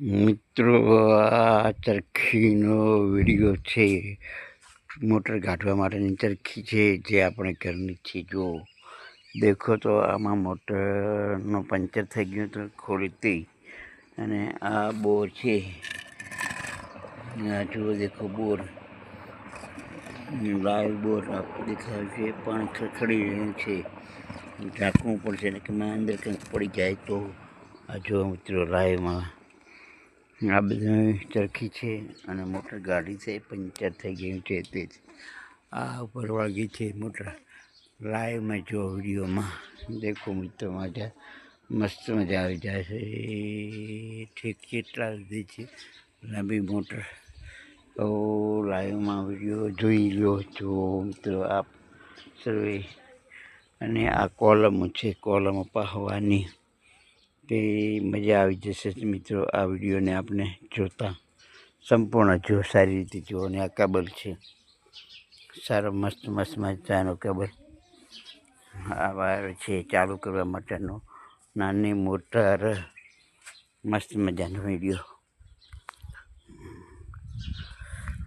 મિત્રો, આ ચરખીનો વિડીયો છે. મોટર કાઢવા માટેની ચરખી છે, જે આપણે ઘરની છે. જો દેખો તો આમાં મોટરનો પંચર થઈ ગયો તો ખોલતી, અને આ બોર છે. આ જુઓ, દેખો બોર, લાઈવ બોર દેખાય છે. પાણી ખડખડી રહ્યું છે. ઢાંકવું પડશે ને કે અંદર કંઈક પડી જાય તો. આ જો મિત્રો, લાઈવમાં આ બધી ચરખી છે અને મોટર ગાડી છે, પંચર થઈ ગયું છે. તે જ આ ઉપર વાગી છે મોટર. લાઈવમાં જો વિડીયોમાં દેખો મિત્રો, મજા મસ્ત મજા આવી જાય છે. ઠીક કેટલા સુધી છે લાંબી મોટર, તો લાઈવમાં વિડીયો જોઈ લો છો મિત્રો આપ સર્વે. અને આ કોલમ છે, કોલમ પાહવાની, તે મજા આવી જશે મિત્રો. આ વિડીયોને આપણે જોતા સંપૂર્ણ જો, સારી રીતે જુઓ. અને આ કેબલ છે, સારો મસ્ત મસ્ત મજાનો કેબલ. આ વાયર છે ચાલુ કરવા માટેનો, નાની મોટર, મસ્ત મજાનો વિડીયો.